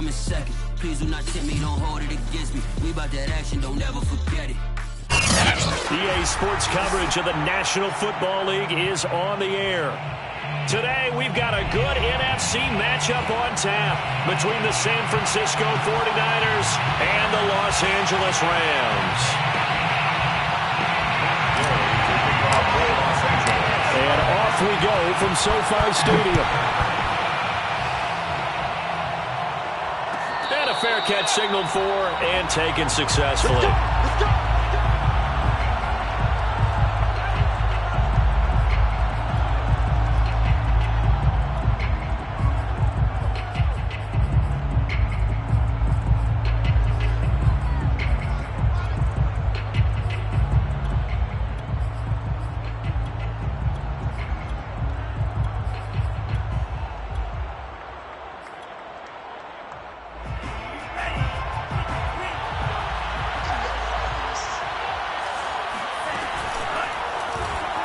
coming second. Please do not tempt me, don't hold it against me. We about that action, don't ever forget it. EA Sports coverage of the National Football League is on the air. Today, we've got a good NFC matchup on tap between the San Francisco 49ers and the Los Angeles Rams. And off we go from SoFi Stadium. And a fair catch signaled for and taken successfully.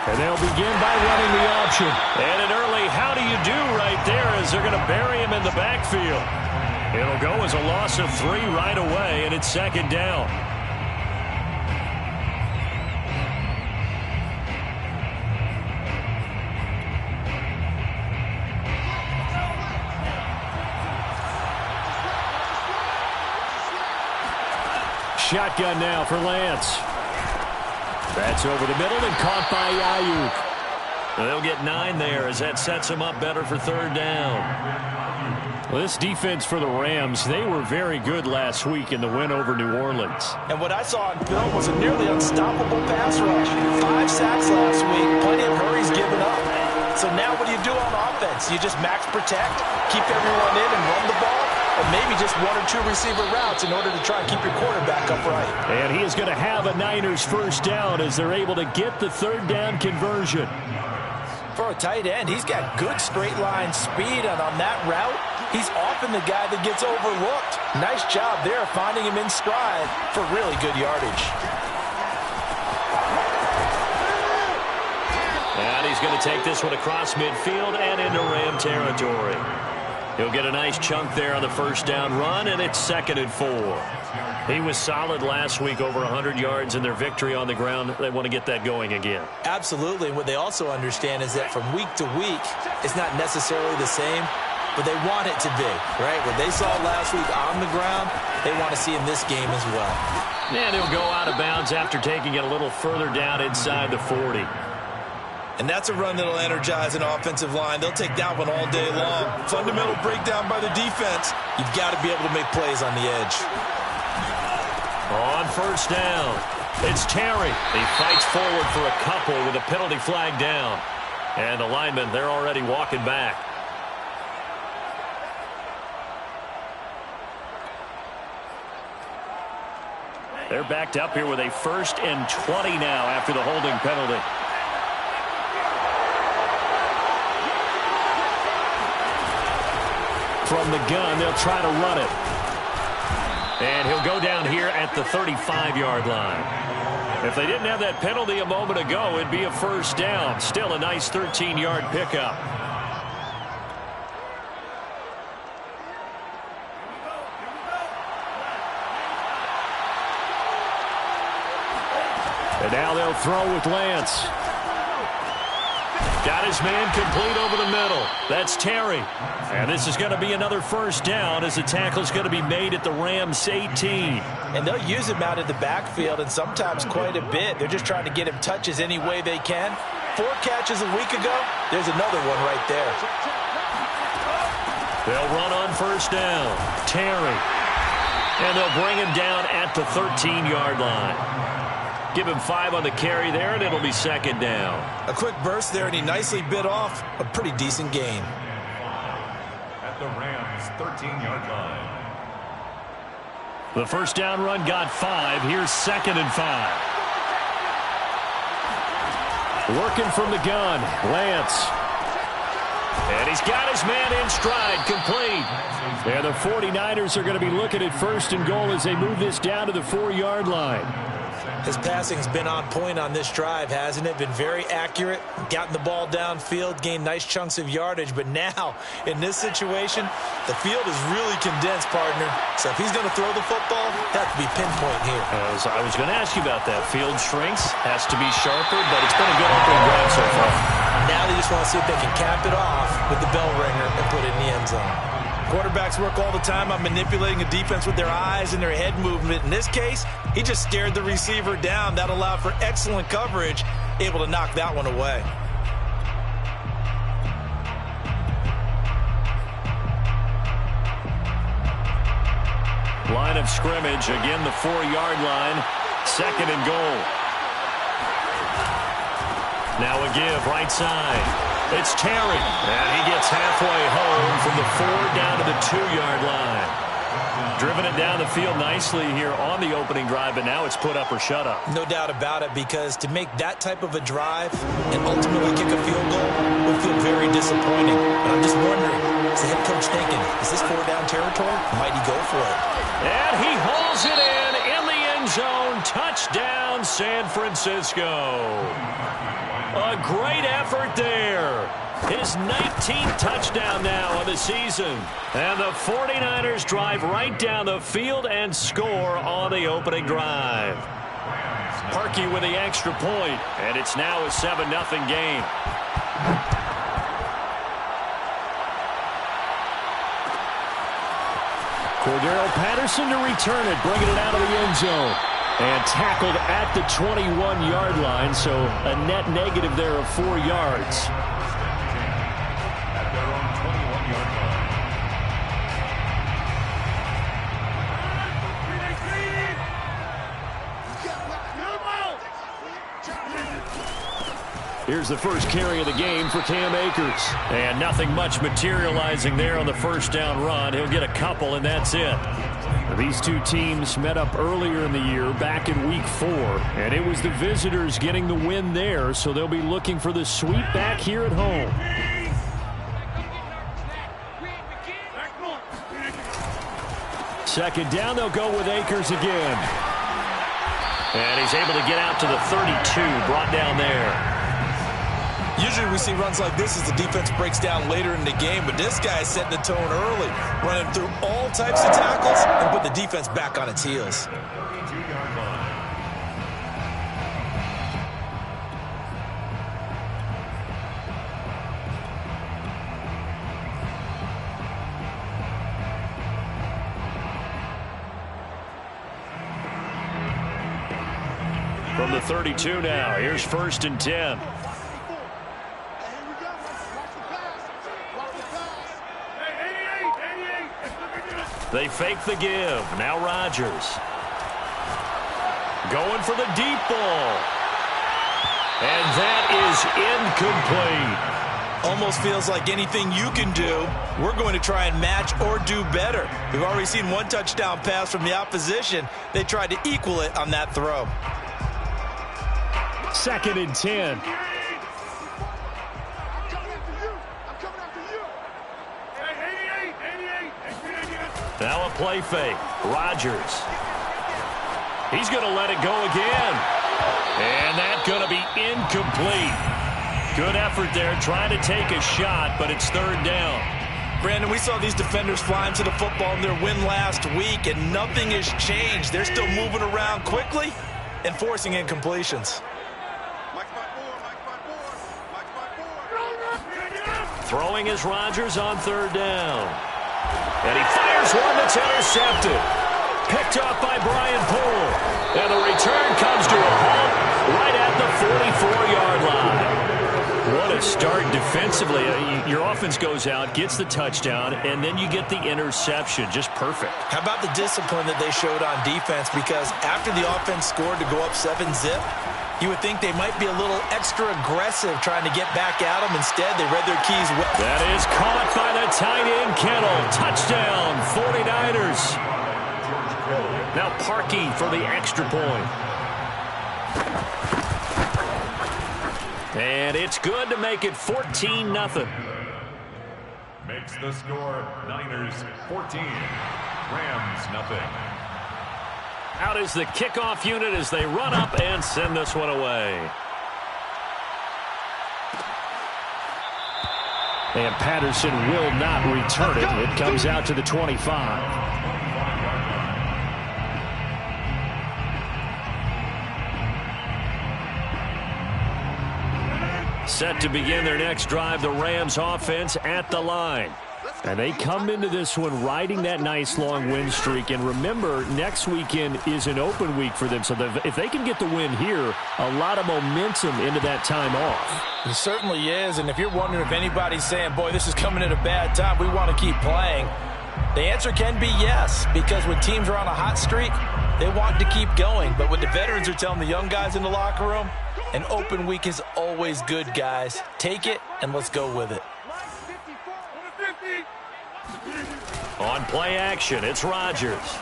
And they'll begin by running the option. And an early how do you do right there as they're going to bury him in the backfield. It'll go as a loss of 3 right away, and it's second down. Shotgun now for Lance. That's over the middle and caught by Ayuk. They'll get 9 there as that sets them up better for third down. Well, this defense for the Rams, they were very good last week in the win over New Orleans. And what I saw on film was a nearly unstoppable pass rush. 5 sacks last week, plenty of hurries given up. So now what do you do on offense? You just max protect, keep everyone in and run the ball? Or maybe just 1 or 2 receiver routes in order to try and keep your quarterback upright. And he is going to have a Niners first down as they're able to get the third down conversion. For a tight end, he's got good straight line speed, and on that route, he's often the guy that gets overlooked. Nice job there finding him in stride for really good yardage. And he's going to take this one across midfield and into Ram territory. He'll get a nice chunk there on the first down run, and it's 2nd and 4. He was solid last week, over 100 yards in their victory on the ground. They want to get that going again. Absolutely. And what they also understand is that from week to week, it's not necessarily the same, but they want it to be, right? What they saw last week on the ground, they want to see in this game as well. And he'll go out of bounds after taking it a little further down inside the 40. And that's a run that'll energize an offensive line. They'll take that one all day long. Fundamental breakdown by the defense. You've got to be able to make plays on the edge. On first down, it's Terry. He fights forward for a couple with a penalty flag down. And the linemen, they're already walking back. They're backed up here with a 1st and 20 now after the holding penalty. From the gun, they'll try to run it. And he'll go down here at the 35-yard line. If they didn't have that penalty a moment ago, it'd be a first down. Still a nice 13-yard pickup. And now they'll throw with Lance. Got his man complete over the middle. That's Terry. And this is going to be another first down as the tackle's going to be made at the Rams 18. And they'll use him out in the backfield and sometimes quite a bit. They're just trying to get him touches any way they can. 4 catches a week ago. There's another one right there. They'll run on first down. Terry. And they'll bring him down at the 13-yard line. Give him 5 on the carry there, and it'll be second down. A quick burst there, and he nicely bit off a pretty decent gain. At the Rams' 13-yard line. The first down run got 5. Here's 2nd and 5. Working from the gun, Lance. And he's got his man in stride, complete. And the 49ers are going to be looking at 1st and goal as they move this down to the 4-yard line. His passing's been on point on this drive, hasn't it? Been very accurate, gotten the ball downfield, gained nice chunks of yardage. But now, in this situation, the field is really condensed, partner. So if he's going to throw the football, that has to be pinpoint here. I was going to ask you about that. Field shrinks, has to be sharper, but it's been a good opening drive so far. Now they just want to see if they can cap it off with the bell ringer and put it in the end zone. Quarterbacks work all the time on manipulating a defense with their eyes and their head movement. In this case, he just stared the receiver down. That allowed for excellent coverage, able to knock that one away. Line of scrimmage, again the 4-yard line, 2nd and goal. Now a give, right side. It's Terry, and he gets halfway home from the 4 down to the 2-yard line. Driven it down the field nicely here on the opening drive, but now it's put up or shut up. No doubt about it, because to make that type of a drive and ultimately kick a field goal would feel very disappointing. But I'm just wondering, is the head coach thinking, is this 4-down territory? Might he go for it? And he hauls it in the end zone. Touchdown, San Francisco. A great effort there. His 19th touchdown now of the season. And the 49ers drive right down the field and score on the opening drive. Parkey with the extra point, and it's now a 7-0 game. Cordero Patterson to return it, bringing it out of the end zone. And tackled at the 21-yard line, so a net negative there of 4 yards. At their own 21-yard line. Here's the first carry of the game for Cam Akers. And nothing much materializing there on the first down run. He'll get a couple, and that's it. These two teams met up earlier in the year, back in Week 4, and it was the visitors getting the win there, so they'll be looking for the sweep back here at home. Second down, they'll go with Akers again. And he's able to get out to the 32, brought down there. Usually we see runs like this as the defense breaks down later in the game, but this guy is setting the tone early, running through all types of tackles and put the defense back on its heels. 32-yard line. From the 32 now, here's 1st and 10. They fake the give. Now Rodgers. Going for the deep ball. And that is incomplete. Almost feels like anything you can do, we're going to try and match or do better. We've already seen one touchdown pass from the opposition. They tried to equal it on that throw. 2nd and 10. Now a play fake. Rodgers. He's going to let it go again. And that's going to be incomplete. Good effort there, trying to take a shot, but it's 3rd down. Brandon, we saw these defenders flying to the football in their win last week, and nothing has changed. They're still moving around quickly and forcing incompletions. Throwing is Rodgers on 3rd down. And he fires one that's intercepted. Picked off by Brian Poole. And the return comes to a halt right at the 44-yard line. What a start defensively. Your offense goes out, gets the touchdown, and then you get the interception. Just perfect. How about the discipline that they showed on defense? Because after the offense scored to go up 7-zip, you would think they might be a little extra aggressive trying to get back at them. Instead, they read their keys well. That is caught by the tight end, Kittle. Touchdown, 49ers. Now Parkey for the extra point. And it's good to make it 14-0. Makes the score Niners 14, Rams nothing. Out is the kickoff unit as they run up and send this one away. And Patterson will not return it. It comes out to the 25. Set to begin their next drive, the Rams offense at the line. And they come into this one riding that nice long win streak. And remember, next weekend is an open week for them. So if they can get the win here, a lot of momentum into that time off. It certainly is. And if you're wondering if anybody's saying, boy, this is coming at a bad time, we want to keep playing, the answer can be yes. Because when teams are on a hot streak, they want to keep going. But what the veterans are telling the young guys in the locker room, an open week is always good, guys. Take it and let's go with it. On play action, it's Rodgers.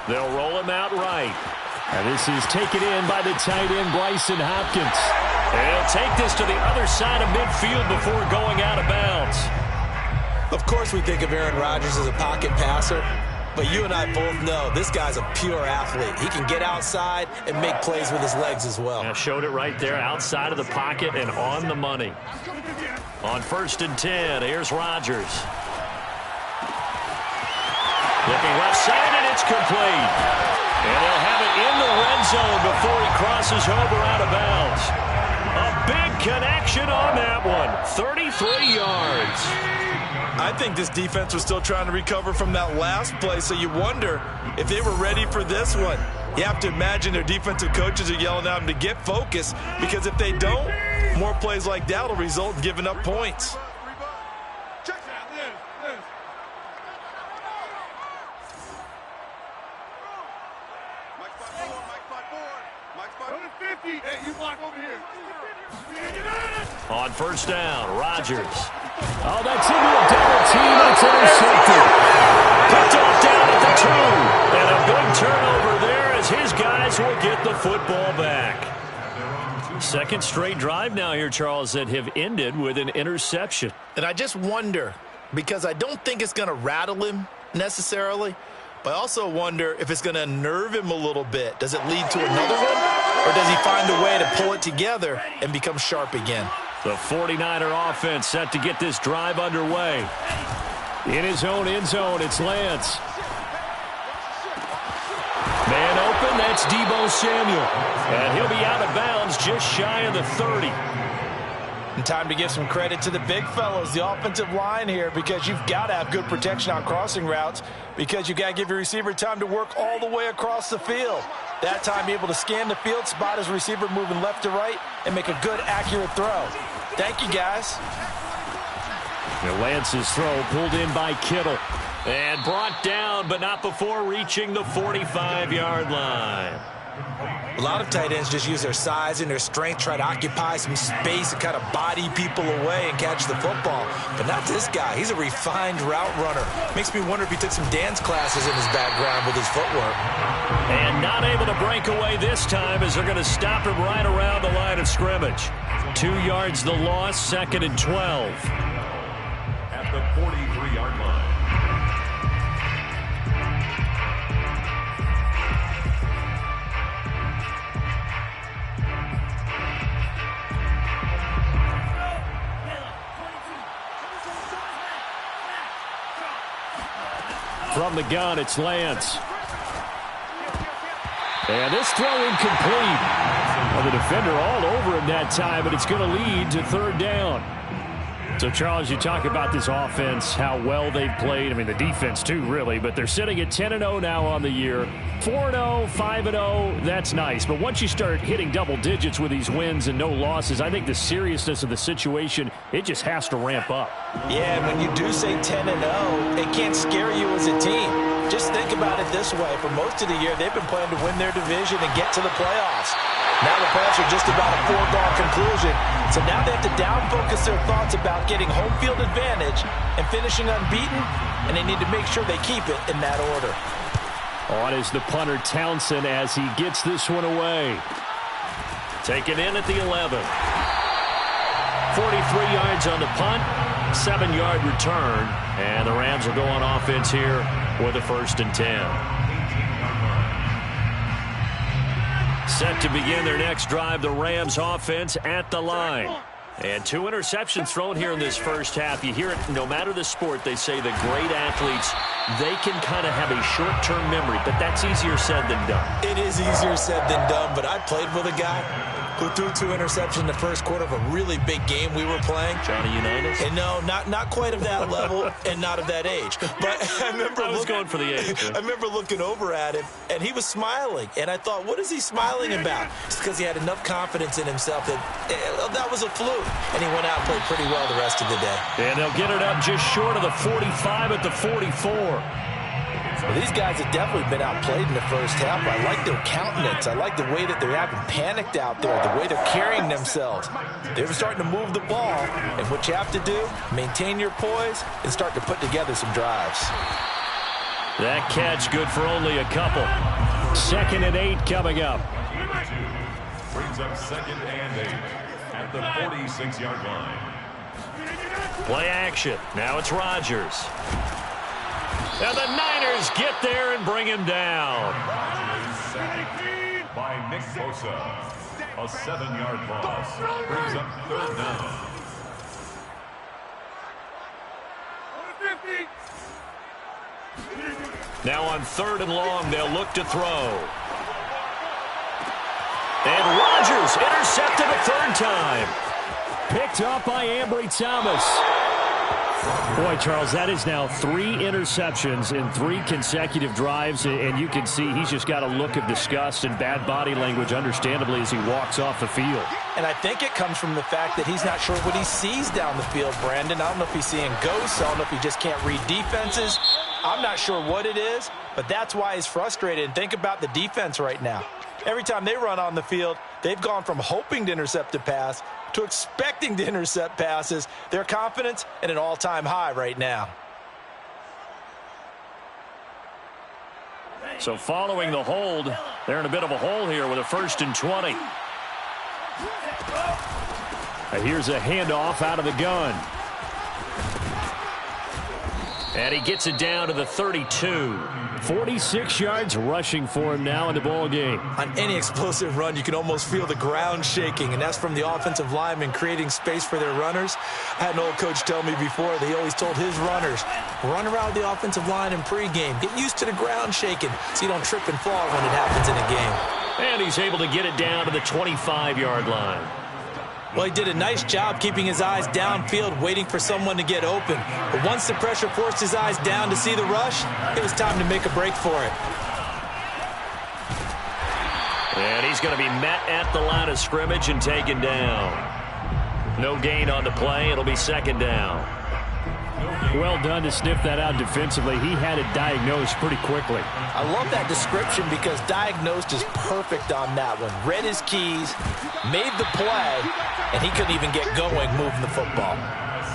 They'll roll him out right. And this is taken in by the tight end, Bryson Hopkins. And he'll take this to the other side of midfield before going out of bounds. Of course we think of Aaron Rodgers as a pocket passer, but you and I both know this guy's a pure athlete. He can get outside and make plays with his legs as well. Yeah, showed it right there, outside of the pocket and on the money. On 1st and 10, here's Rodgers. Looking left side, and it's complete. And they'll have it in the red zone before he crosses over out of bounds. A big connection on that one. 33 yards. I think this defense was still trying to recover from that last play, so you wonder if they were ready for this one. You have to imagine their defensive coaches are yelling at them to get focused, because if they don't, more plays like that will result in giving up points. On 1st down, Rodgers. Oh, that's into a double team. That's intercepted. Picked off down at the 2. And a big turnover there as his guys will get the football back. Second straight drive now here, Charles, that have ended with an interception. And I just wonder, because I don't think it's going to rattle him necessarily, but I also wonder if it's going to unnerve him a little bit. Does it lead to another one, or does he find a way to pull it together and become sharp again? The 49er offense set to get this drive underway. In his own end zone, it's Lance. Man open, that's Deebo Samuel. And he'll be out of bounds just shy of the 30. And time to give some credit to the big fellows, the offensive line here, because you've got to have good protection on crossing routes, because you've got to give your receiver time to work all the way across the field. That time, be able to scan the field, spot his receiver moving left to right, and make a good, accurate throw. Thank you, guys. And Lance's throw pulled in by Kittle. And brought down, but not before reaching the 45-yard line. A lot of tight ends just use their size and their strength, try to occupy some space and kind of body people away and catch the football. But not this guy. He's a refined route runner. Makes me wonder if he took some dance classes in his background with his footwork. And not able to break away this time as they're going to stop him right around the line of scrimmage. 2 yards the loss, 2nd and 12. At the 43-yard line. From the gun, it's Lance. And this throw incomplete. Well, the defender all over him that time, but it's going to lead to 3rd down. So, Charles, you talk about this offense, how well they've played. I mean, the defense, too, really. But they're sitting at 10-0 now on the year. 4-0, 5-0, that's nice. But once you start hitting double digits with these wins and no losses, I think the seriousness of the situation, it just has to ramp up. Yeah, and when you do say 10-0, it can't scare you as a team. Just think about it this way. For most of the year, they've been playing to win their division and get to the playoffs. Now the playoffs are just about a foregone conclusion. So now they have to down-focus their thoughts about getting home field advantage and finishing unbeaten, and they need to make sure they keep it in that order. On is the punter Townsend as he gets this one away. Taken in at the 11. 43 yards on the punt, 7-yard return, and the Rams will go on offense here with a 1st and 10. Set to begin their next drive, the Rams offense at the line. And 2 interceptions thrown here in this first half. You hear it, no matter the sport, they say the great athletes, they can kind of have a short-term memory, but that's easier said than done. It is easier said than done, but I played with a guy who threw 2 interceptions in the first quarter of a really big game we were playing. Johnny Unitas? And no, not quite of that level and not of that age. But I remember going for the age. I remember looking over at him, and he was smiling. And I thought, what is he smiling about? It's because he had enough confidence in himself that was a fluke. And he went out and played pretty well the rest of the day. And they'll get it up just short of the 45 at the 44. Well, these guys have definitely been outplayed in the first half. I like their countenance. I like the way that they're having panicked out there, the way they're carrying themselves. They're starting to move the ball, and what you have to do, maintain your poise and start to put together some drives. That catch good for only a couple. 2nd and 8 coming up. Brings up 2nd and 8 at the 46-yard line. Play action. Now it's Rodgers. And the Niners get there and bring him down. Sacked by Nick Bosa. A 7-yard loss. Brings up 3rd down. Now on 3rd and long, they'll look to throw. And Rodgers intercepted a 3rd time. Picked up by Ambry Thomas. Boy, Charles, that is now 3 interceptions in 3 consecutive drives, and you can see he's just got a look of disgust and bad body language, understandably, as he walks off the field. And I think it comes from the fact that he's not sure what he sees down the field, Brandon. I don't know if he's seeing ghosts. I don't know if he just can't read defenses. I'm not sure what it is, but that's why he's frustrated. And think about the defense right now. Every time they run on the field, they've gone from hoping to intercept a pass to expecting to intercept passes. Their confidence at an all-time high right now. So following the hold, they're in a bit of a hole here with a 1st and 20. And here's a handoff out of the gun. And he gets it down to the 32. 46 yards rushing for him now in the ball game. On any explosive run, you can almost feel the ground shaking, and that's from the offensive linemen creating space for their runners. I had an old coach tell me before that he always told his runners, run around the offensive line in pregame. Get used to the ground shaking so you don't trip and fall when it happens in a game. And he's able to get it down to the 25-yard line. Well, he did a nice job keeping his eyes downfield, waiting for someone to get open. But once the pressure forced his eyes down to see the rush, it was time to make a break for it. And he's going to be met at the line of scrimmage and taken down. No gain on the play. It'll be 2nd down. Well done to sniff that out defensively. He had it diagnosed pretty quickly. I love that description because diagnosed is perfect on that one. Read his keys, made the play, and he couldn't even get going moving the football.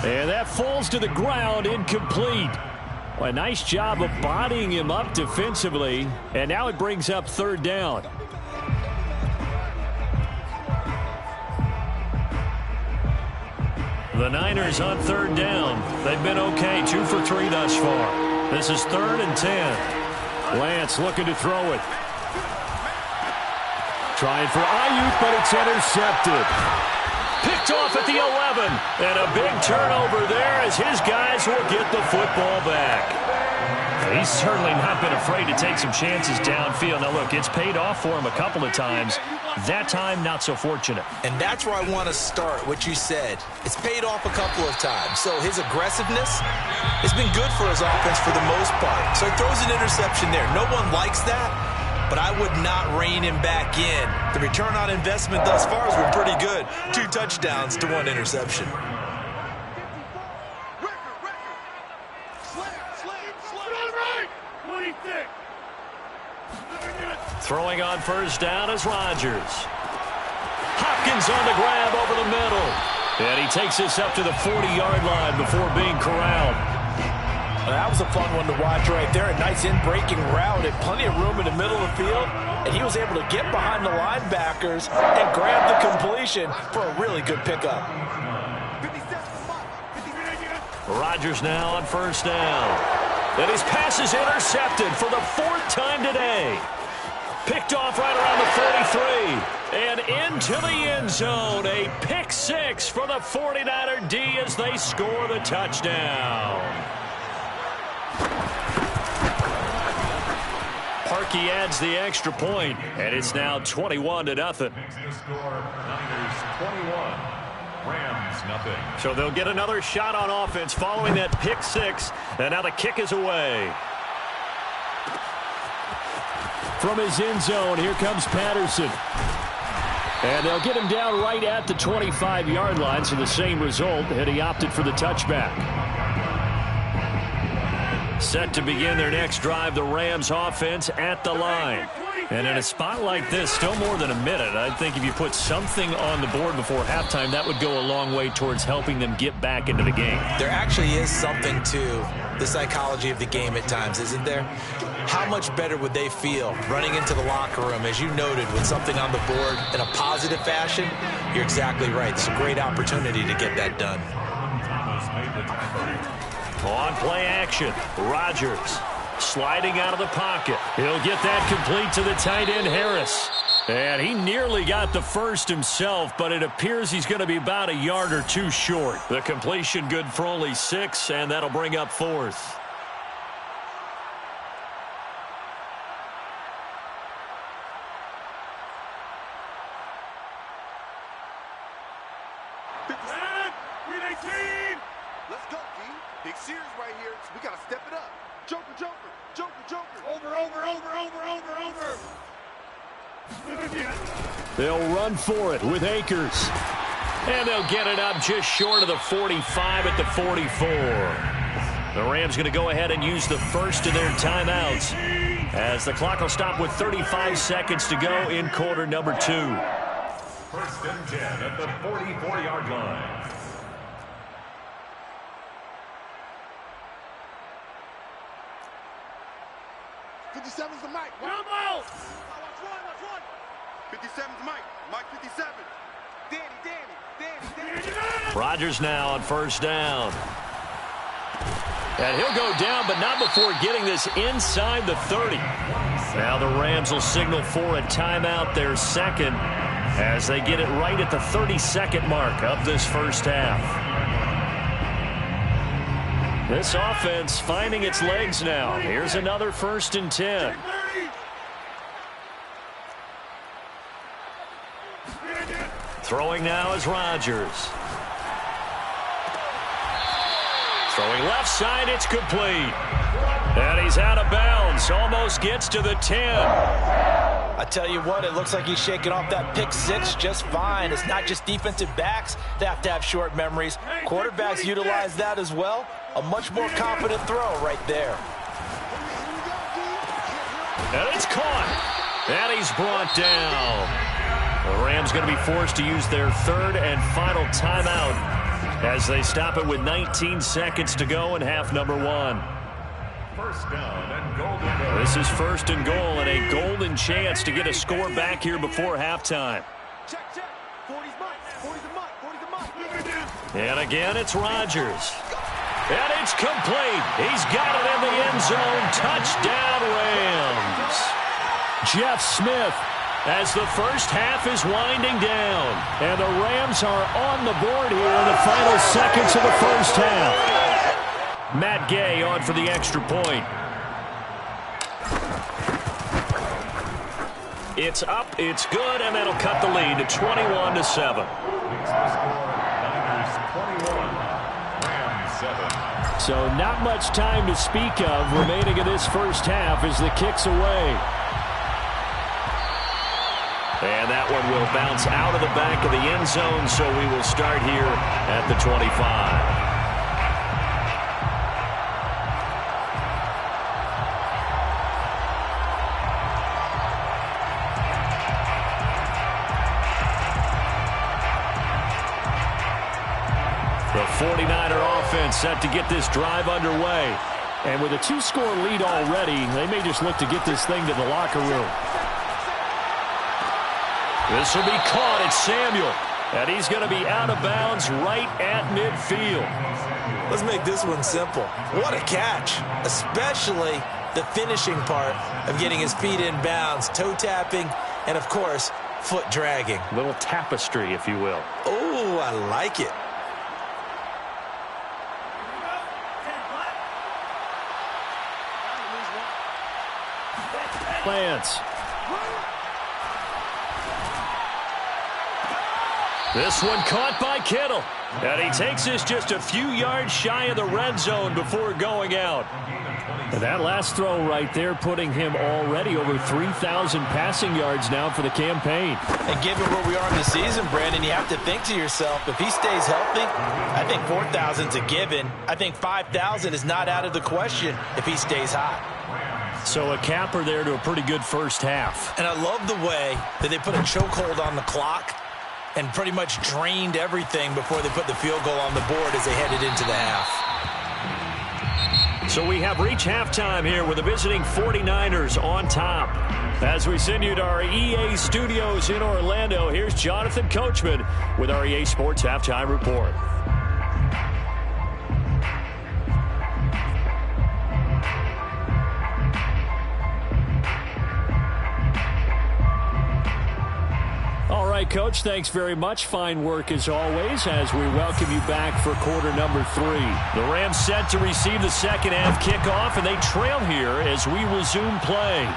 And that falls to the ground, incomplete. Well, a nice job of bodying him up defensively. And now it brings up 3rd down. The Niners on 3rd down. They've been okay, 2 for 3 thus far. This is 3rd and 10. Lance looking to throw it. Trying for Ayuk, but it's intercepted. Picked off at the 11. And a big turnover there as his guys will get the football back. He's certainly not been afraid to take some chances downfield. Now, look, it's paid off for him a couple of times. That time, not so fortunate. And that's where I want to start, what you said. It's paid off a couple of times. So his aggressiveness has been good for his offense for the most part. So he throws an interception there. No one likes that, but I would not rein him back in. The return on investment thus far has been pretty good. 2 touchdowns to 1 interception. Throwing on 1st down is Rodgers. Hopkins on the grab over the middle. And he takes this up to the 40-yard line before being corralled. Well, that was a fun one to watch right there. A nice in-breaking route and plenty of room in the middle of the field. And he was able to get behind the linebackers and grab the completion for a really good pickup. Rodgers now on 1st down. And his pass is intercepted for the 4th time today. Picked off right around the 43. And into the end zone. A pick six for the 49er D as they score the touchdown. Parkey adds the extra point, and it's now 21-0. The score, Niners 21, Rams nothing. So they'll get another shot on offense following that pick six, and now the kick is away. From his end zone, here comes Patterson. And they'll get him down right at the 25-yard line, so the same result, and he opted for the touchback. Set to begin their next drive, the Rams offense at the line. And in a spot like this, still more than a minute, I think if you put something on the board before halftime, that would go a long way towards helping them get back into the game. There actually is something to the psychology of the game at times, isn't there? How much better would they feel running into the locker room, as you noted, with something on the board in a positive fashion? You're exactly right. It's a great opportunity to get that done. On play action, Rodgers sliding out of the pocket. He'll get that complete to the tight end, Harris. And he nearly got the first himself, but it appears he's going to be about a yard or two short. The completion good for only 6, and that'll bring up 4th. Let's go, D. Big series right here, so we got to step it up. Joker, Joker, Joker, Joker. Over. They'll run for it with Akers. And they'll get it up just short of the 45 at the 44. The Rams going to go ahead and use the first of their timeouts, as the clock will stop with 35 seconds to go in quarter number 2. 1st and 10 at the 44-yard line. Is the Mike. Watch one. 57's Mike. Mike 57. Danny. Rodgers now on 1st down. And he'll go down, but not before getting this inside the 30. Now the Rams will signal for a timeout, their second, as they get it right at the 30-second mark of this first half. This offense finding its legs now. Here's another 1st and 10. Throwing now is Rodgers. Throwing left side, it's complete. And he's out of bounds. Almost gets to the 10. I tell you what, it looks like he's shaking off that pick six just fine. It's not just defensive backs that have to have short memories. Quarterbacks utilize that as well. A much more confident throw right there. And it's caught. And he's brought down. The Rams going to be forced to use their 3rd and final timeout as they stop it with 19 seconds to go in half number 1. 1st down and golden. This is 1st and goal, and a golden chance to get a score back here before halftime. Check. 40's Mike. 40's a Mike. And again, it's Rodgers. And it's complete. He's got it in the end zone. Touchdown, Rams. Jeff Smith, as the first half is winding down. and the Rams are on the board here in the final seconds of the first half. Matt Gay on for the extra point. It's up, it's good, and that'll cut the lead to 21-7. Niners 21, Rams 7. So not much time to speak of remaining in this first half as the kick's away. And that one will bounce out of the back of the end zone, so we will start here at the 25. The 49er offense set to get this drive underway. And with a 2-score lead already, they may just look to get this thing to the locker room. This will be caught. It's Samuel. And he's going to be out of bounds right at midfield. Let's make this one simple. What a catch, especially the finishing part of getting his feet in bounds, toe tapping, and of course, foot dragging. A little tapestry, if you will. Oh, I like it. Lance. This one caught by Kittle. And he takes this just a few yards shy of the red zone before going out. And that last throw right there putting him already over 3,000 passing yards now for the campaign. And given where we are in the season, Brandon, you have to think to yourself, if he stays healthy, I think 4,000's a given. I think 5,000 is not out of the question if he stays hot. So a capper there to a pretty good first half. And I love the way that they put a chokehold on the clock and pretty much drained everything before they put the field goal on the board as they headed into the half. So we have reached halftime here with the visiting 49ers on top. As we send you to our EA studios in Orlando, here's Jonathan Coachman with our EA Sports Halftime Report. All right, Coach, thanks very much. Fine work as always as we welcome you back for quarter number 3. The Rams set to receive the second half kickoff, and they trail here as we resume play.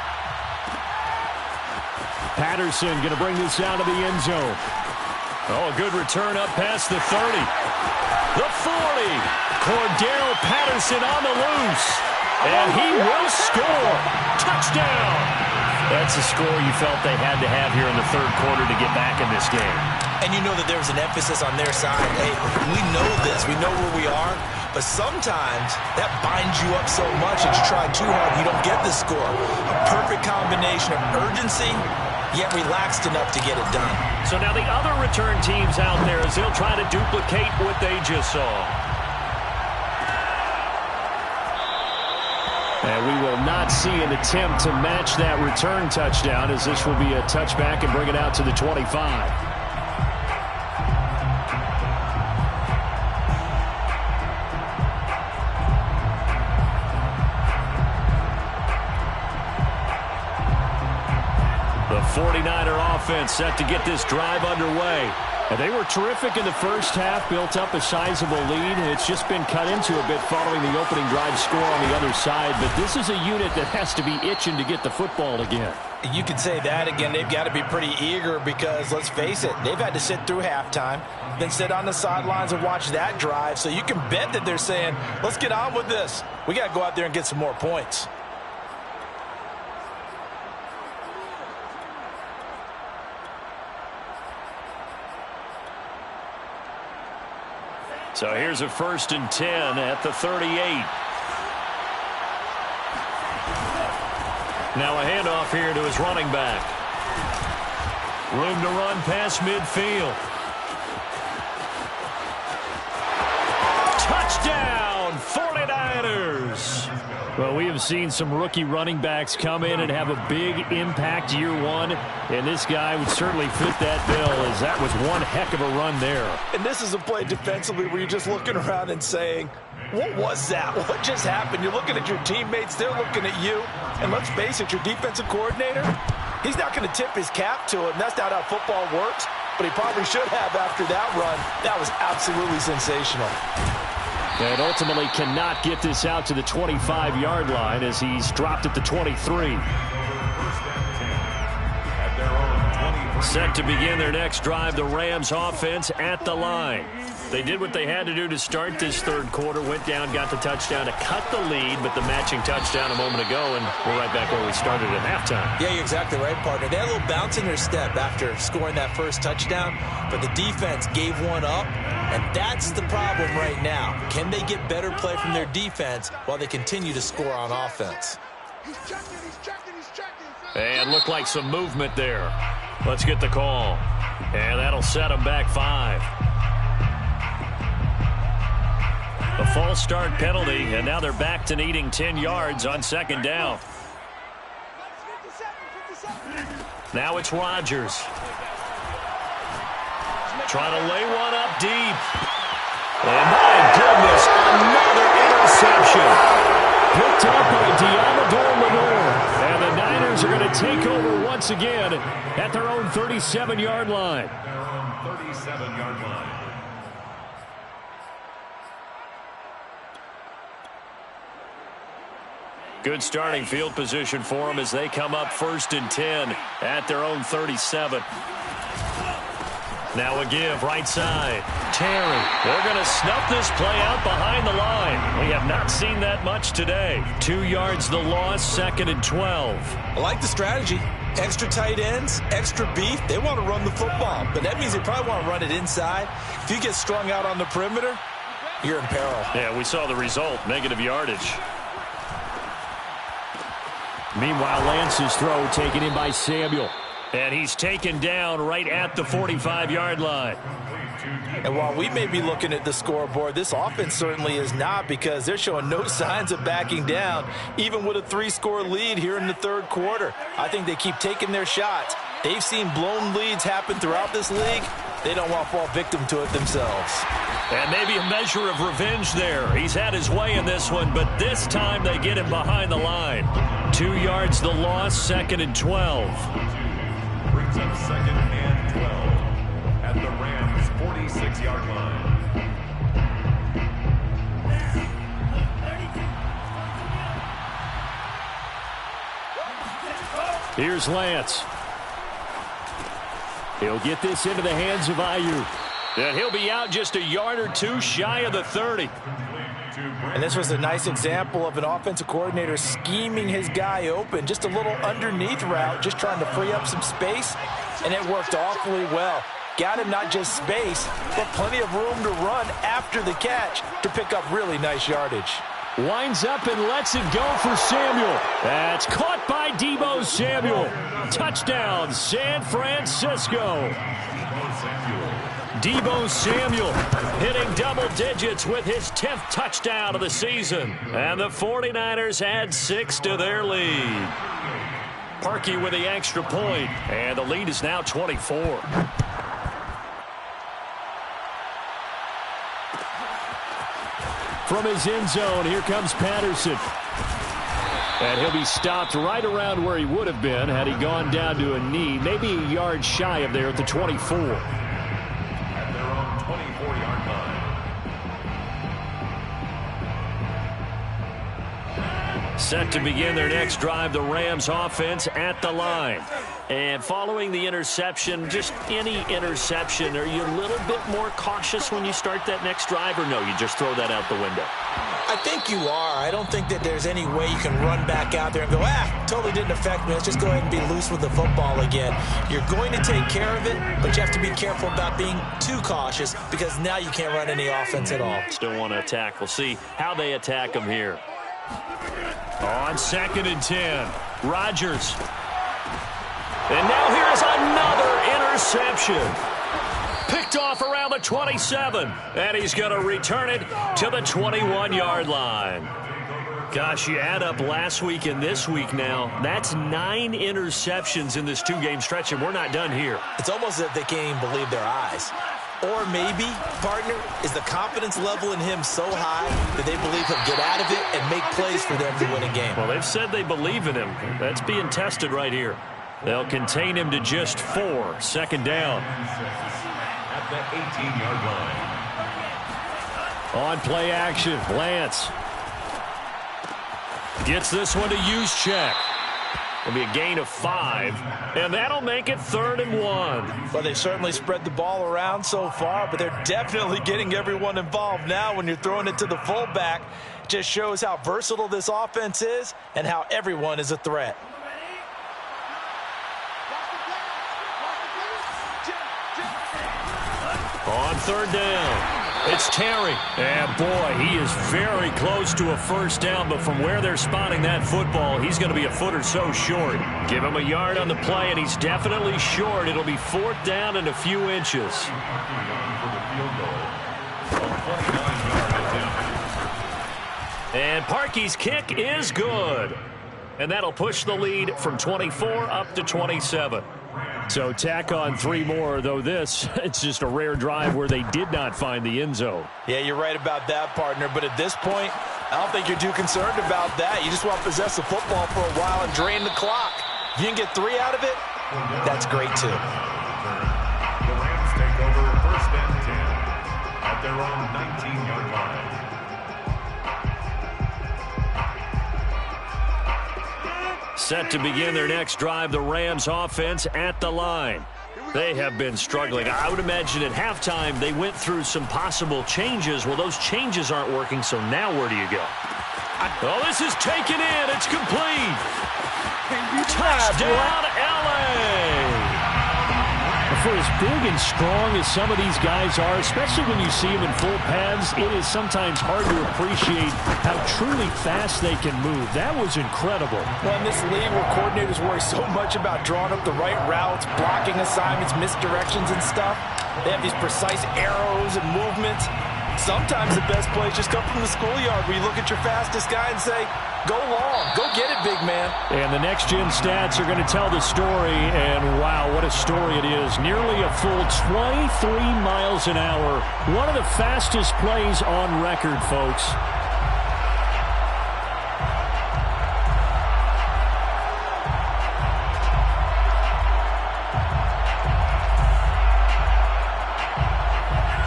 Patterson going to bring this out of the end zone. Oh, a good return up past the 30. The 40. Cordell Patterson on the loose. And he will score. Touchdown. That's a score you felt they had to have here in the third quarter to get back in this game. And you know that there was an emphasis on their side. Hey, we know this. We know where we are. But sometimes that binds you up so much that you try too hard, you don't get the score. A perfect combination of urgency, yet relaxed enough to get it done. So now the other return teams out there as they'll try to duplicate what they just saw. And we will not see an attempt to match that return touchdown as this will be a touchback and bring it out to the 25. The 49er offense set to get this drive underway. And they were terrific in the first half, built up a sizable lead. It's just been cut into a bit following the opening drive score on the other side. But this is a unit that has to be itching to get the football again. You could say that again. They've got to be pretty eager because, let's face it, they've had to sit through halftime, then sit on the sidelines and watch that drive. So you can bet that they're saying, let's get on with this. We got to go out there and get some more points. So here's a 1st and 10 at the 38. Now a handoff here to his running back. Room to run past midfield. Touchdown, 49ers. Well, we have seen some rookie running backs come in and have a big impact year one, and this guy would certainly fit that bill as that was one heck of a run there. And this is a play defensively where you're just looking around and saying, what was that? What just happened? You're looking at your teammates, they're looking at you, and let's face it, your defensive coordinator, he's not going to tip his cap to it, and that's not how football works, but he probably should have after that run. That was absolutely sensational. And ultimately cannot get this out to the 25-yard line as he's dropped at the 23. Set to begin their next drive, the Rams offense at the line. They did what they had to do to start this third quarter, went down, got the touchdown to cut the lead, but the matching touchdown a moment ago, and we're right back where we started at halftime. Yeah, you're exactly right, partner. They had a little bounce in their step after scoring that first touchdown, but the defense gave one up, and that's the problem right now. Can they get better play from their defense while they continue to score on offense? He's checking. And looked like some movement there. Let's get the call. And that'll set them back 5. A false start penalty, and now they're back to needing 10 yards on second down. Now it's Rodgers. Trying to lay one up deep. And my goodness, another interception. Picked up by Deommodore Lenoir. And the Niners 49ers are going to take over once again at their own 37-yard line. Their own 37-yard line. Good starting field position for them as they come up 1st and 10 at their own 37. Now a give right side. Terry. They're going to snuff this play out behind the line. We have not seen that much today. 2 yards the loss, 2nd and 12. I like the strategy. Extra tight ends, extra beef. They want to run the football, but that means they probably want to run it inside. If you get strung out on the perimeter, you're in peril. Yeah, we saw the result, negative yardage. Meanwhile, Lance's throw taken in by Samuel. And he's taken down right at the 45-yard line. And while we may be looking at the scoreboard, this offense certainly is not, because they're showing no signs of backing down, even with a 3-score lead here in the 3rd quarter. I think they keep taking their shots. They've seen blown leads happen throughout this league. They don't want to fall victim to it themselves. And maybe a measure of revenge there. He's had his way in this one, but this time they get him behind the line. 2 yards the loss, 2nd and 12. Brings up 2nd and 12 at the Rams' 46-yard line. Here's Lance. He'll get this into the hands of Ayuk. And he'll be out just a yard or two shy of the 30. And this was a nice example of an offensive coordinator scheming his guy open. Just a little underneath route, just trying to free up some space, and it worked awfully well. Got him not just space, but plenty of room to run after the catch to pick up really nice yardage. Winds up and lets it go for Samuel. That's caught by Deebo Samuel. Touchdown, San Francisco. Deebo Samuel hitting double digits with his 10th touchdown of the season. And the 49ers add 6 to their lead. Parkey with the extra point, and the lead is now 24. From his end zone, here comes Patterson. And he'll be stopped right around where he would have been had he gone down to a knee, maybe a yard shy of there at the 24. At their own 24-yard line. Set to begin their next drive, the Rams offense at the line. And following the interception, just any interception, are you a little bit more cautious when you start that next drive, or no, you just throw that out the window? I think you are. I don't think that there's any way you can run back out there and go, totally didn't affect me. Let's just go ahead and be loose with the football again. You're going to take care of it, but you have to be careful about being too cautious, because now you can't run any offense at all. Still want to attack. We'll see how they attack them here. On 2nd and 10, Rodgers. And now here's another interception. Picked off around the 27. And he's going to return it to the 21-yard line. Gosh, you add up last week and this week now. That's 9 interceptions in this 2-game stretch, and we're not done here. It's almost as if they can't even believe their eyes. Or maybe, partner, is the confidence level in him so high that they believe he'll get out of it and make plays for them to win a game. Well, they've said they believe in him. That's being tested right here. They'll contain him to just 4. 2nd down. At the 18-yard line. On play action, Lance. Gets this one to Juszczyk. It'll be a gain of 5, and that'll make it 3rd and 1. Well, they've certainly spread the ball around so far, but they're definitely getting everyone involved now when you're throwing it to the fullback. It just shows how versatile this offense is and how everyone is a threat. On 3rd down, it's Terry. And boy, he is very close to a 1st down, but from where they're spotting that football, he's going to be a foot or so short. Give him a yard on the play, and he's definitely short. It'll be 4th down and a few inches. And Parkey's kick is good. And that'll push the lead from 24 up to 27. So tack on 3 more, though this, it's just a rare drive where they did not find the end zone. Yeah, you're right about that, partner. But at this point, I don't think you're too concerned about that. You just want to possess the football for a while and drain the clock. If you can get 3 out of it, that's great too. The Rams take over 1st and 10 at their own 19-yard line. Set to begin their next drive, the Rams offense at the line. They have been struggling. I would imagine at halftime they went through some possible changes. Well, those changes aren't working, so now where do you go? Oh, this is taken in. It's complete. Touchdown, LA. For as big and strong as some of these guys are, especially when you see them in full pads, it is sometimes hard to appreciate how truly fast they can move. That was incredible. Well, in this league where coordinators worry so much about drawing up the right routes, blocking assignments, misdirections and stuff, they have these precise arrows and movements. Sometimes the best plays just come from the schoolyard where you look at your fastest guy and say, go long, go get it, big man. And the next-gen stats are going to tell the story, and wow, what a story it is. Nearly a full 23 miles an hour. One of the fastest plays on record, folks.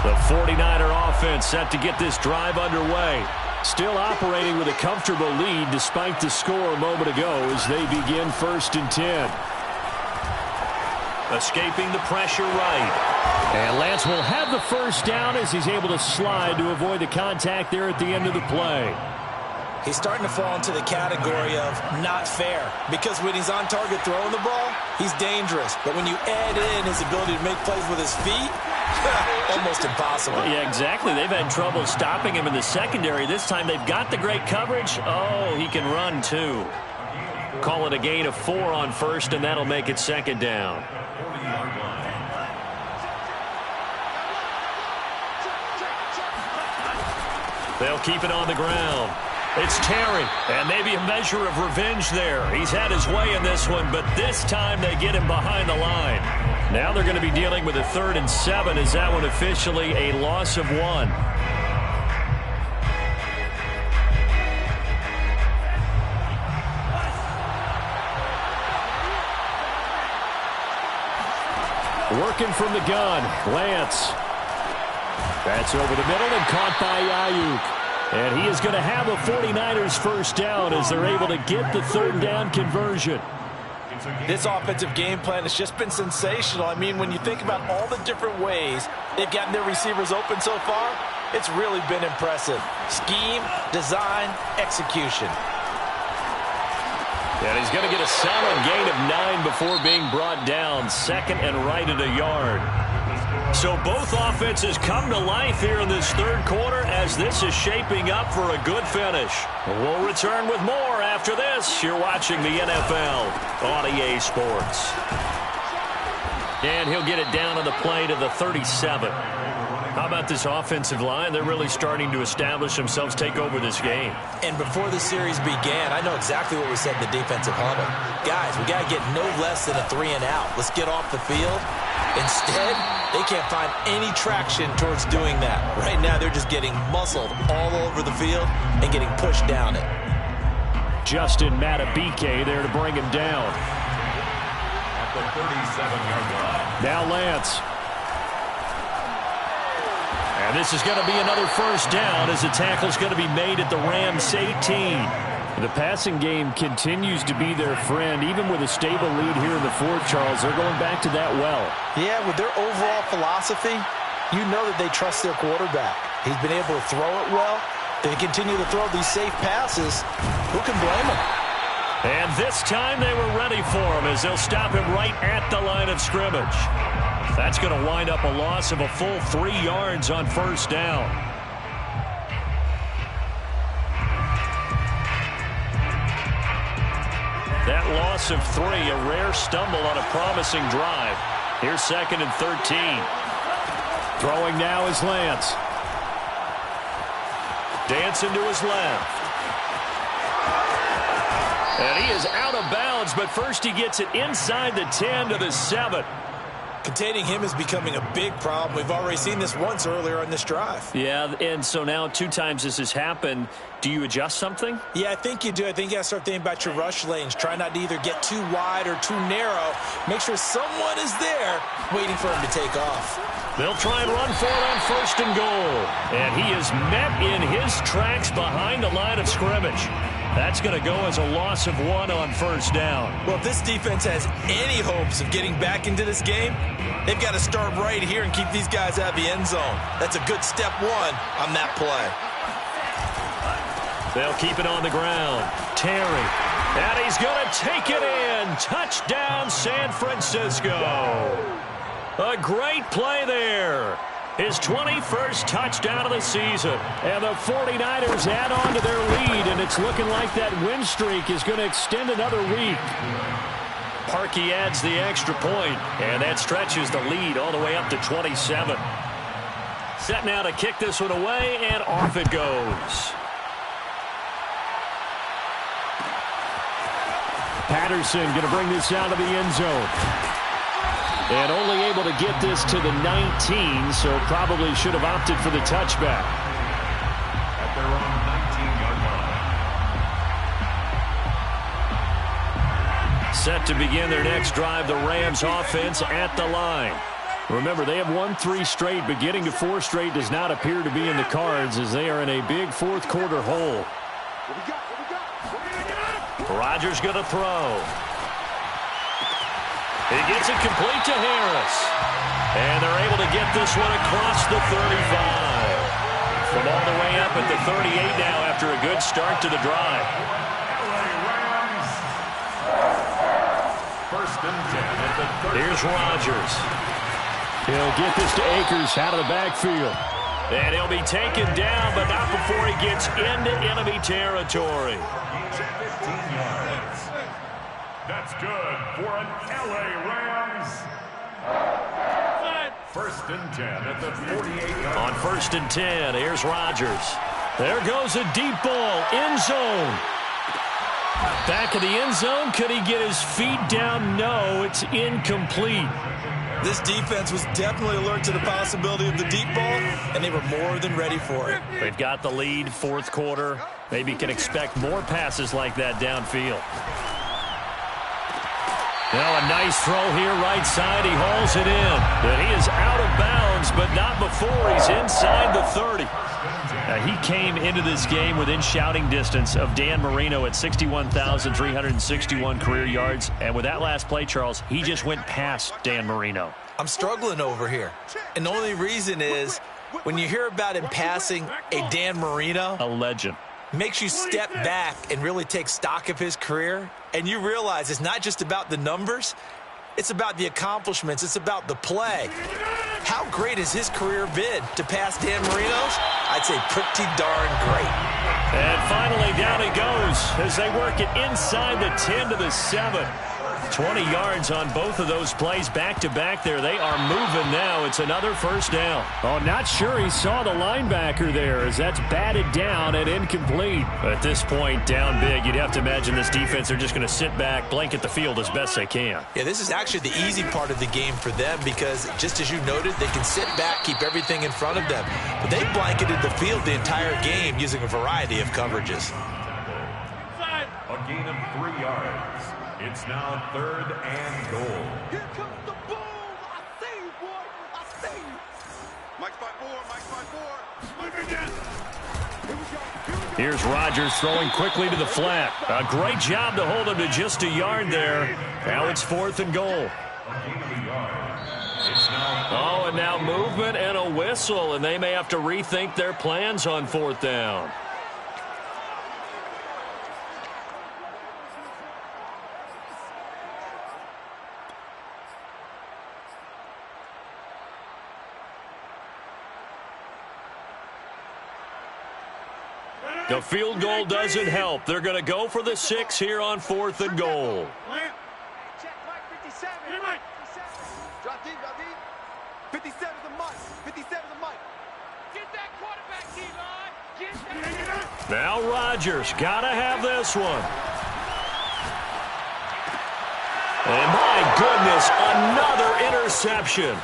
The 49er offense set to get this drive underway. Still operating with a comfortable lead despite the score a moment ago as they begin 1st and 10. Escaping the pressure right. And Lance will have the first down as he's able to slide to avoid the contact there at the end of the play. He's starting to fall into the category of not fair, because when he's on target throwing the ball, he's dangerous. But when you add in his ability to make plays with his feet, almost impossible. Yeah, exactly. They've had trouble stopping him in the secondary. This time they've got the great coverage. Oh, he can run too. Call it a gain of 4 on 1st, and that'll make it 2nd down. They'll keep it on the ground. It's Terry, and maybe a measure of revenge there. He's had his way in this one, but this time they get him behind the line. Now they're going to be dealing with a 3rd and 7. Is that one officially a loss of 1? Working from the gun, Lance. That's over the middle and caught by Ayuk. And he is going to have a 49ers first down as they're able to get the 3rd down conversion. This offensive game plan has just been sensational. I mean, when you think about all the different ways they've gotten their receivers open so far, it's really been impressive. Scheme, design, execution. And he's going to get a solid gain of 9 before being brought down. 2nd and right at a yard. So both offenses come to life here in this 3rd quarter as this is shaping up for a good finish. We'll return with more after this. You're watching the NFL on EA Sports. And he'll get it down on the play to the 37. How about this offensive line? They're really starting to establish themselves, take over this game. And before the series began, I know exactly what we said in the defensive huddle. Guys, we got to get no less than a 3 and out. Let's get off the field. Instead, they can't find any traction towards doing that. Right now, they're just getting muscled all over the field and getting pushed down it. Justin Matabike there to bring him down. At the 37-yard line. Now Lance. And this is going to be another first down as the tackle's going to be made at the Rams 18. The passing game continues to be their friend, even with a stable lead here in the 4th, Charles. They're going back to that well. Yeah, with their overall philosophy, you know that they trust their quarterback. He's been able to throw it well. They continue to throw these safe passes. Who can blame them? And this time they were ready for him as they'll stop him right at the line of scrimmage. That's going to wind up a loss of a full 3 yards on 1st down. That loss of 3, a rare stumble on a promising drive. Here's 2nd and 13. Throwing now is Lance. Dancing to his left. And he is out of bounds, but first he gets it inside the 10 to the 7. Containing him is becoming a big problem. We've already seen this once earlier on this drive. Yeah, and so now 2 times this has happened. Do you adjust something? Yeah, I think you do. I think you got to start thinking about your rush lanes. Try not to either get too wide or too narrow. Make sure someone is there waiting for him to take off. They'll try and run for it on 1st and goal. And he is met in his tracks behind the line of scrimmage. That's going to go as a loss of 1 on 1st down. Well, if this defense has any hopes of getting back into this game, they've got to start right here and keep these guys out of the end zone. That's a good step 1 on that play. They'll keep it on the ground. Terry. And he's going to take it in. Touchdown, San Francisco. A great play there. His 21st touchdown of the season. And the 49ers add on to their lead, and it's looking like that win streak is going to extend another week. Parkey adds the extra point, and that stretches the lead all the way up to 27. Set now to kick this one away, and off it goes. Patterson going to bring this out of the end zone. And only able to get this to the 19, so probably should have opted for the touchback. At their own 19-yard line. Set to begin their next drive, the Rams offense at the line. Remember, they have won 3 straight, but getting to 4 straight does not appear to be in the cards as they are in a big 4th quarter hole. Rodgers going to throw. He gets it complete to Harris. And they're able to get this one across the 35. From all the way up at the 38 now after a good start to the drive. First and 10 at the 30. Here's Rodgers. He'll get this to Akers out of the backfield. And he'll be taken down, but not before he gets into enemy territory. 15 yards. That's good for an LA Rams. First and 10 at the 48-yard. On 1st and 10, here's Rodgers. There goes a deep ball, end zone. Back of the end zone, could he get his feet down? No, it's incomplete. This defense was definitely alert to the possibility of the deep ball, and they were more than ready for it. They've got the lead, 4th quarter. Maybe can expect more passes like that downfield. Now a nice throw here right side. He hauls it in. And he is out of bounds, but not before he's inside the 30. Now, he came into this game within shouting distance of Dan Marino at 61,361 career yards. And with that last play, Charles, he just went past Dan Marino. I'm struggling over here. And the only reason is when you hear about him passing a Dan Marino, A legend. makes you step back and really take stock of his career. And you realize it's not just about the numbers. It's about the accomplishments. It's about the play. How great has his career been? To pass Dan Marino's? I'd say pretty darn great. And finally, down he goes as they work it inside the 10 to the 7. 20 yards on both of those plays back-to-back there. They are moving now. It's another 1st down. Oh, not sure he saw the linebacker there as that's batted down and incomplete. At this point, down big, you'd have to imagine this defense, they're just going to sit back, blanket the field as best they can. Yeah, this is actually the easy part of the game for them because, just as you noted, they can sit back, keep everything in front of them. But they blanketed the field the entire game using a variety of coverages. A gain of 3 yards. It's now 3rd and goal. Here comes the boom. I see you, boy. I see you. Mike's by 4. Mike's by 4. Mike again. Here we go. Here's Rodgers throwing quickly to the flat. A great job to hold him to just a yard there. Now it's 4th and goal. A gain of a yard. It's now Oh, and now movement and a whistle, and they may have to rethink their plans on 4th down. The field goal doesn't help. They're going to go for the 6 here on 4th and goal. Check Mike 57. Hey, Mike. 57. Drop deep, drop deep. 57 is a Mike. 57 is a Mike. Get that quarterback, T-Line. Get that. Now Rodgers got to have this one. And my, my goodness, another interception.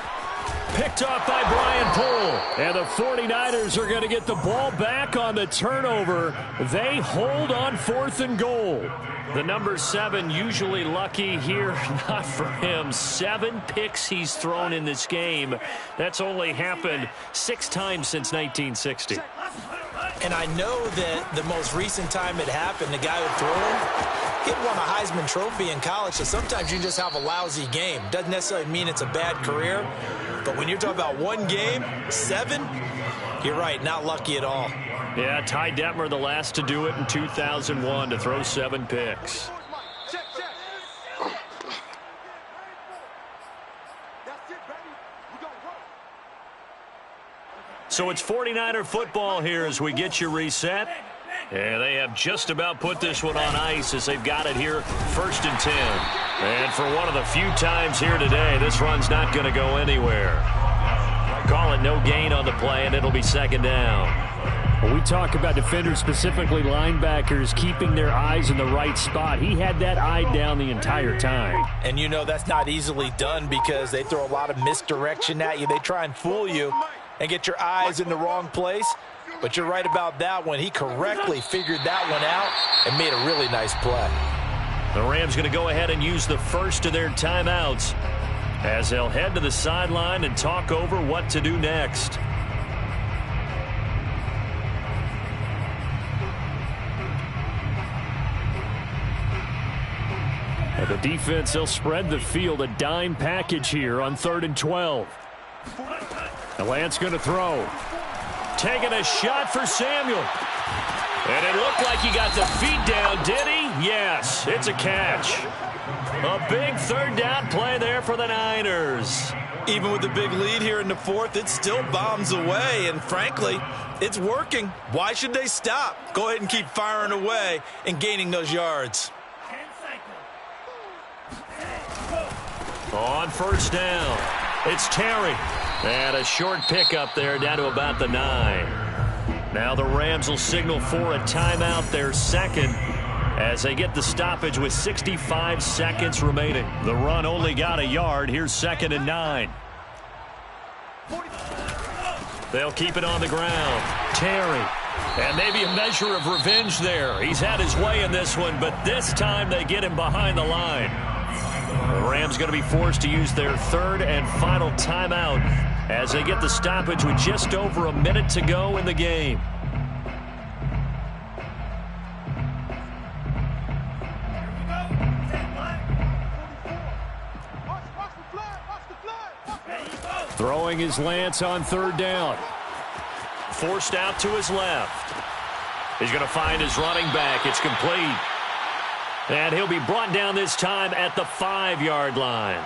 Picked off by Brian Poole. And the 49ers are going to get the ball back on the turnover. They hold on 4th and goal. The number 7 usually lucky here. Not for him. 7 picks he's thrown in this game. That's only happened 6 times since 1960. And I know that the most recent time it happened, the guy who threw him, he won a Heisman Trophy in college, so sometimes you just have a lousy game. Doesn't necessarily mean it's a bad career, but when you're talking about one game, 7, you're right, not lucky at all. Yeah, Ty Detmer the last to do it in 2001 to throw 7 picks. So it's 49er football here as we get you reset. And they have just about put this one on ice as they've got it here 1st and 10. And for one of the few times here today, this run's not going to go anywhere. Call it no gain on the play, and it'll be 2nd down. When we talk about defenders, specifically linebackers, keeping their eyes in the right spot, he had that eye down the entire time. And you know that's not easily done because they throw a lot of misdirection at you. They try and fool you and get your eyes in the wrong place. But you're right about that one. He correctly figured that one out and made a really nice play. The Rams going to go ahead and use the first of their timeouts as they'll head to the sideline and talk over what to do next. And the defense, they'll spread the field, a dime package here on 3rd and 12. And Lance going to throw. Taking a shot for Samuel. And it looked like he got the feet down, did he? Yes, it's a catch. A big 3rd down play there for the Niners. Even with the big lead here in the 4th, it still bombs away. And frankly, it's working. Why should they stop? Go ahead and keep firing away and gaining those yards. On 1st down, it's Terry. And a short pickup there down to about the 9. Now the Rams will signal for a timeout, their 2nd, as they get the stoppage with 65 seconds remaining. The run only got a yard. Here's 2nd and 9. They'll keep it on the ground. Terry. And maybe a measure of revenge there. He's had his way in this one, but this time they get him behind the line. The Rams going to be forced to use their 3rd and final timeout as they get the stoppage with just over a minute to go in the game. Throwing his Lance on 3rd down. Forced out to his left. He's going to find his running back. It's complete. And he'll be brought down this time at the 5-yard line.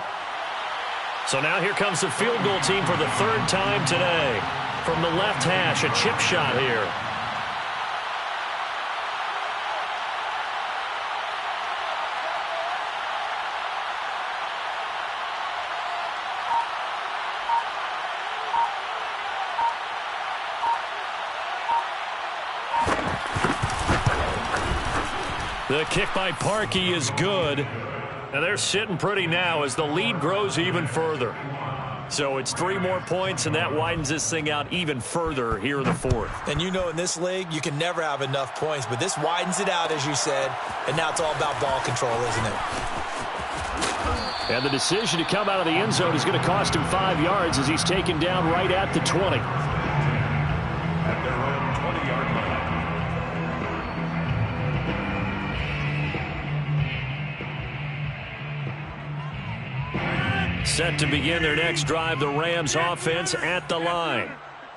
So now here comes the field goal team for the 3rd time today. From the left hash, a chip shot here. The kick by Parkey is good. And they're sitting pretty now as the lead grows even further. So it's 3 more points, and that widens this thing out even further here in the 4th. And you know in this league, you can never have enough points, but this widens it out, as you said, and now it's all about ball control, isn't it? And the decision to come out of the end zone is going to cost him 5 yards as he's taken down right at the 20. At their own 20-yard line. Set to begin their next drive, the Rams offense at the line.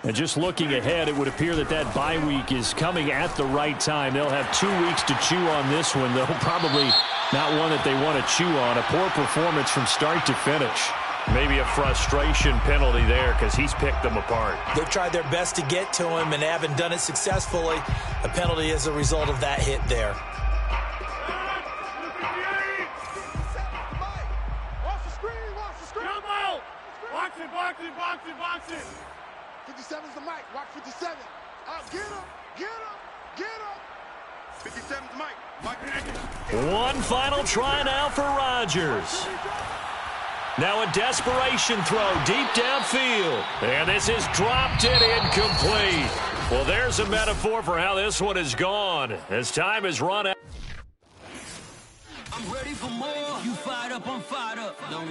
And just looking ahead, it would appear that that bye week is coming at the right time. They'll have 2 weeks to chew on this one, though probably not one that they want to chew on. A poor performance from start to finish. Maybe a frustration penalty there because he's picked them apart. They've tried their best to get to him and haven't done it successfully. A penalty as a result of that hit there. Box it. 57's the mic. Watch 57. Get him. Get him. Get him. 57's the mic. One final try now for Rodgers. Now a desperation throw deep downfield. And this is dropped and incomplete. Well, there's a metaphor for how this one has gone as time has run out. I'm ready for more. You fired up, I'm fired up. Don't run.